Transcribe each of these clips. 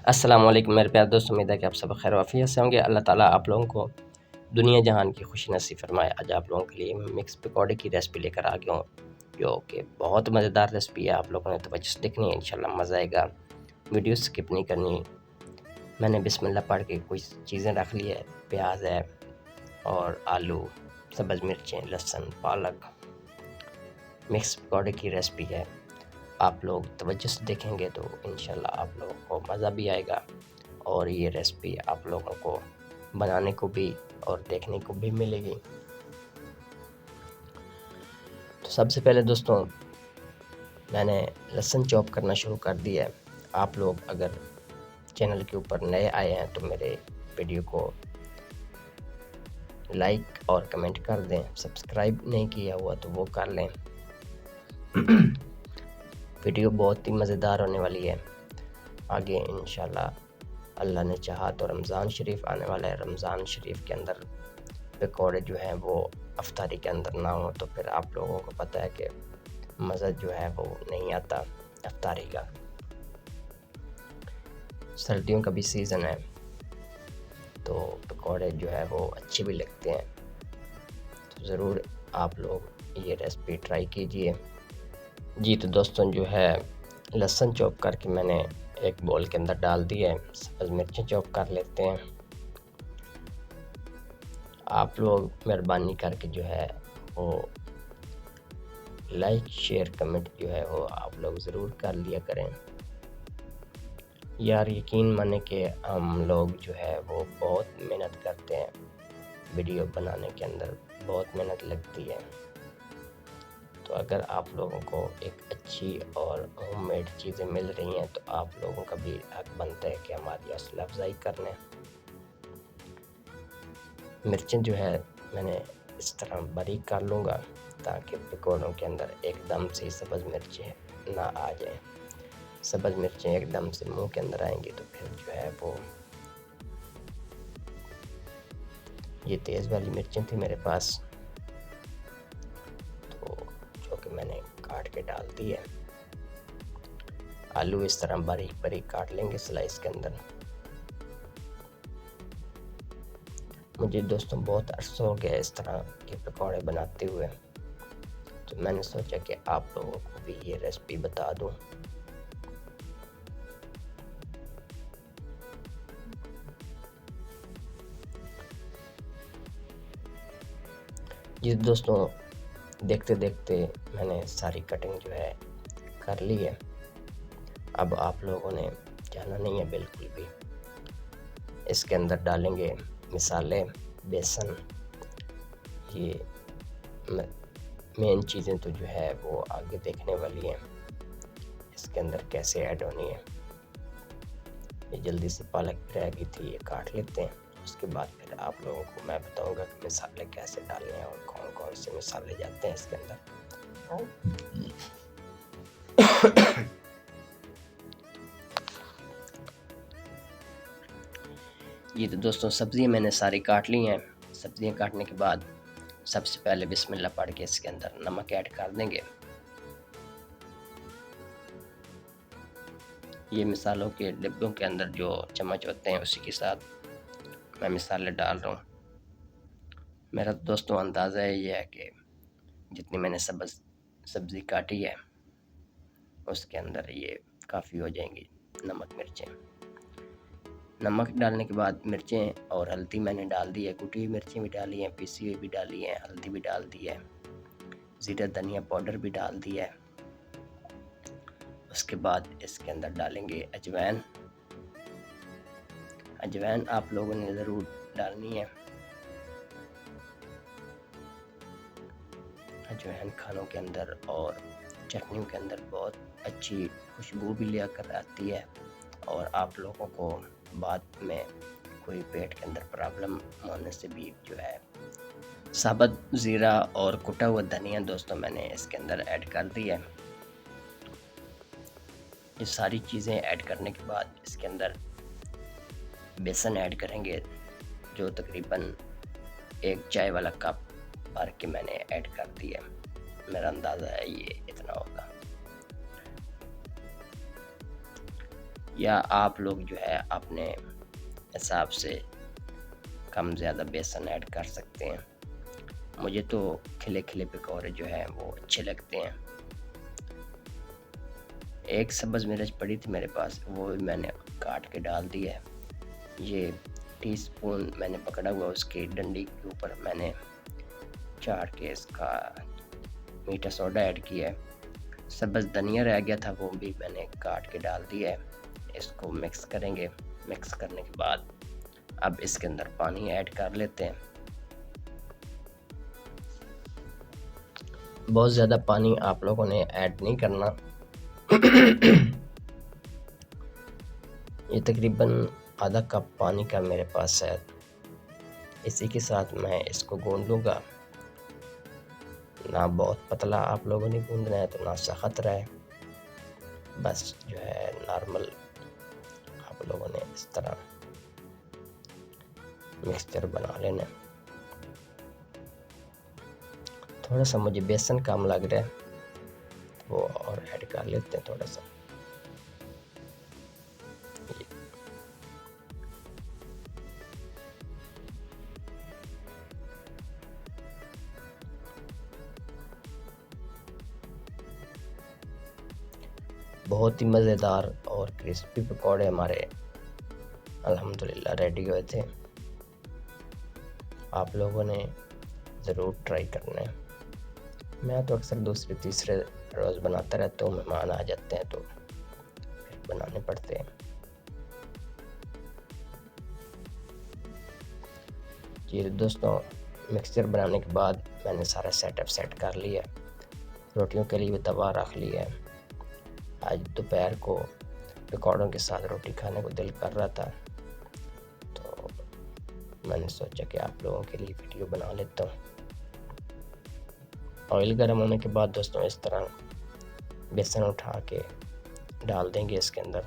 अस्सलाम वालेकुम मेरे प्यारे दोस्तों, उम्मीद है कि आप सब खैर वाफियत से होंगे। अल्लाह ताला आप लोगों को दुनिया जहान की खुशी नसीब फरमाए। आज आप लोगों के लिए मिक्स पकौड़े की रेसिपी लेकर आ गया हूँ, जो कि बहुत मज़ेदार रेसिपी है। आप लोगों ने तो बस देखनी है, इंशाल्लाह मज़ा आएगा। वीडियो स्किप नहीं करनी। मैंने बिस्मिल्लाह पढ़ के कुछ चीज़ें रख ली है, प्याज है और आलू, सब्ज़ मिर्चें, लहसुन, पालक। मिक्स पकौड़े की रेसिपी है। आप लोग तवज्जो से देखेंगे तो इंशाल्लाह आप लोगों को मज़ा भी आएगा और ये रेसिपी आप लोगों को बनाने को भी और देखने को भी मिलेगी। तो सबसे पहले दोस्तों, मैंने लहसुन चॉप करना शुरू कर दिया है। आप लोग अगर चैनल के ऊपर नए आए हैं तो मेरे वीडियो को लाइक और कमेंट कर दें। सब्सक्राइब नहीं किया हुआ तो वो कर लें। वीडियो बहुत ही मज़ेदार होने वाली है। आगे इंशाल्लाह अल्लाह ने चाहा तो रमज़ान शरीफ आने वाला है। रमज़ान शरीफ के अंदर पकौड़े जो हैं वो अफ्तारी के अंदर ना हो तो फिर आप लोगों को पता है कि मज़ा जो है वो नहीं आता अफ्तारी का। सर्दियों का भी सीज़न है तो पकौड़े जो है वो अच्छे भी लगते हैं। तो ज़रूर आप लोग ये रेसिपी ट्राई कीजिए। जी तो दोस्तों, जो है लहसुन चॉप करके मैंने एक बोल के अंदर डाल दिया है। सब्ज़ मिर्चें चॉप कर लेते हैं। आप लोग मेहरबानी करके जो है वो लाइक शेयर कमेंट जो है वो आप लोग ज़रूर कर लिया करें। यार यकीन माने कि हम लोग जो है वो बहुत मेहनत करते हैं, वीडियो बनाने के अंदर बहुत मेहनत लगती है। तो अगर आप लोगों को एक अच्छी और होममेड चीज़ें मिल रही हैं तो आप लोगों का भी हक बनता है कि हमारी हौसला अफजाई कर लें। मिर्चें जो है मैंने इस तरह बारीक कर लूँगा ताकि पकौड़ों के अंदर एकदम से सब्ज़ मिर्चें ना आ जाएं। सब्ज़ मिर्चें एकदम से मुंह के अंदर आएंगी तो फिर जो है वो, ये तेज़ वाली मिर्चें थी मेरे पास तो जो कि मैंने काट के डाल दी है। आलू इस तरह बारीक बारीक काट लेंगे स्लाइस के अंदर। मुझे दोस्तों बहुत अरसा हो गया इस तरह के पकौड़े बनाते हुए, तो मैंने सोचा कि आप लोगों को भी ये रेसिपी बता दूं। ये दोस्तों देखते देखते मैंने सारी कटिंग जो है कर ली है। अब आप लोगों ने जाना नहीं है बिल्कुल भी। इसके अंदर डालेंगे मसाले, बेसन। ये मेन चीज़ें तो जो है वो आगे देखने वाली हैं, इसके अंदर कैसे ऐड होनी है। ये जल्दी से पालक रह गई थी, ये काट लेते हैं। उसके बाद फिर आप लोगों को मैं बताऊंगा कि मसाले कैसे डालने हैं और कौन कौन से मसाले जाते हैं इसके अंदर। ये तो दोस्तों सब्ज़ियाँ मैंने सारी काट ली हैं। सब्ज़ियाँ काटने के बाद सबसे पहले बिस्मिल्लाह पढ़ के इसके अंदर नमक ऐड कर देंगे। ये मिसालों के डिब्बों के अंदर जो चम्मच होते हैं उसी के साथ मैं मिसाले डाल रहा हूँ। मेरा दोस्तों अंदाज़ा ये है कि जितनी मैंने सब्ज़ी काटी है उसके अंदर ये काफ़ी हो जाएंगी नमक मिर्चें। नमक डालने के बाद मिर्चें और हल्दी मैंने डाल दी है। कुटी हुई मिर्चें भी डाली हैं, पीसी हुई भी डाली है, हल्दी भी डाल दी है, ज़ीरा धनिया पाउडर भी डाल दिया है। उसके बाद इसके अंदर डालेंगे अजवाइन। अजवाइन आप लोगों ने ज़रूर डालनी है। अजवाइन खानों के अंदर और चटनियों के अंदर बहुत अच्छी खुशबू भी लेकर आती है और आप लोगों को बाद में कोई पेट के अंदर प्रॉब्लम होने से भी जो है। साबुत ज़ीरा और कुटा हुआ धनिया दोस्तों मैंने इसके अंदर ऐड कर दिया है। ये सारी चीज़ें ऐड करने के बाद इसके अंदर बेसन ऐड करेंगे, जो तकरीबन 1 चाय वाला कप भर के मैंने ऐड कर दिया। मेरा अंदाज़ा है ये इतना होगा। या आप लोग जो है अपने हिसाब से कम ज़्यादा बेसन ऐड कर सकते हैं। मुझे तो खिले खिले पकौड़े जो है वो अच्छे लगते हैं। एक सब्ज़ मिर्च पड़ी थी मेरे पास, वो भी मैंने काट के डाल दी है। ये टीस्पून मैंने पकड़ा हुआ, उसकी डंडी के ऊपर मैंने चाट के इसका मीठा सोडा ऐड किया है। सब्ज़ धनिया रह गया था, वो भी मैंने काट के डाल दिया है। इसको मिक्स करेंगे। मिक्स करने के बाद अब इसके अंदर पानी ऐड कर लेते हैं। बहुत ज़्यादा पानी आप लोगों ने ऐड नहीं करना। ये तकरीबन आधा कप पानी का मेरे पास है। इसी के साथ मैं इसको गूंद लूँगा। ना बहुत पतला आप लोगों ने गूंदना है तो ना सख्त रहे, बस जो है नॉर्मल आप लोगों ने इस तरह मिक्सचर बना लेना। थोड़ा सा मुझे बेसन कम लग रहा है, वो और ऐड कर लेते हैं थोड़ा सा। बहुत ही मज़ेदार और क्रिस्पी पकौड़े हमारे अल्हम्दुलिल्लाह रेडी हुए थे। आप लोगों ने ज़रूर ट्राई करना है। मैं तो अक्सर दूसरे तीसरे रोज़ बनाता रहता हूँ, मेहमान आ जाते हैं तो फिर बनाने पड़ते हैं। जी दोस्तों, मिक्सचर बनाने के बाद मैंने सारा सेटअप सेट कर लिया। रोटियों के लिए भी तवा रख लिया है। आज दोपहर को पकौड़ों के साथ रोटी खाने को दिल कर रहा था, तो मैंने सोचा कि आप लोगों के लिए वीडियो बना लेता हूँ। ऑयल गर्म होने के बाद दोस्तों इस तरह बेसन उठा के डाल देंगे इसके अंदर।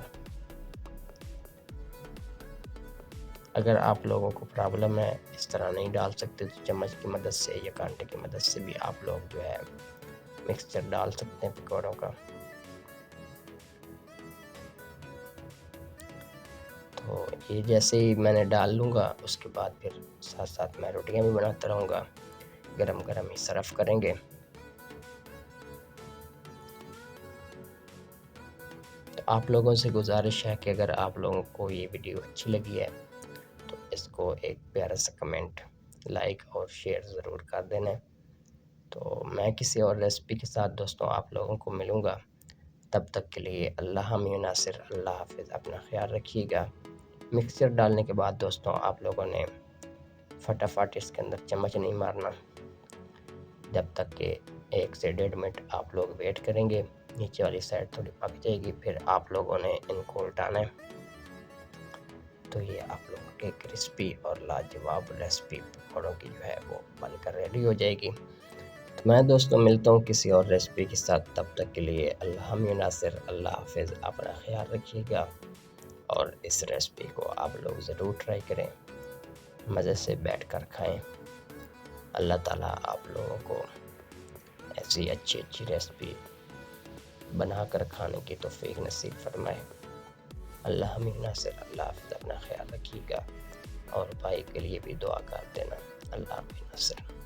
अगर आप लोगों को प्रॉब्लम है इस तरह नहीं डाल सकते तो चम्मच की मदद से या कांटे की मदद से भी आप लोग जो है मिक्सचर डाल सकते हैं पकौड़ों का। तो ये जैसे ही मैंने डाल लूँगा उसके बाद फिर साथ साथ मैं रोटियां भी बनाता रहूँगा। गरम गरम ही सर्व करेंगे। तो आप लोगों से गुजारिश है कि अगर आप लोगों को ये वीडियो अच्छी लगी है तो इसको एक प्यारा सा कमेंट, लाइक और शेयर ज़रूर कर देना। तो मैं किसी और रेसिपी के साथ दोस्तों आप लोगों को मिलूँगा। तब तक के लिए अल्लाह हामिद नासिर, अल्लाह हाफिज़, अपना ख्याल रखिएगा। मिक्सचर डालने के बाद दोस्तों आप लोगों ने फटाफट इसके अंदर चम्मच नहीं मारना, जब तक कि 1 से 1.5 मिनट आप लोग वेट करेंगे। नीचे वाली साइड थोड़ी पक जाएगी, फिर आप लोगों ने इनको उल्टाना है। तो ये आप लोगों के क्रिस्पी और लाजवाब रेसिपी पकौड़ों की जो है वो बनकर रेडी हो जाएगी। तो मैं दोस्तों मिलता हूँ किसी और रेसिपी के साथ। तब तक के लिए अल्लाह हामिद नासिर, अल्लाह हाफिज़, अपना ख्याल रखिएगा। और इस रेसिपी को आप लोग ज़रूर ट्राई करें, मज़े से बैठकर खाएं। अल्लाह ताला आप लोगों को ऐसी अच्छी अच्छी रेसिपी बनाकर खाने की तौफीक नसीब फरमाए। अल्लाह हामिद नासिर, अल्लाह हाफिज़, अपना ख्याल रखिएगा और भाई के लिए भी दुआ कर देना। अल्लाह हामिद नासिर।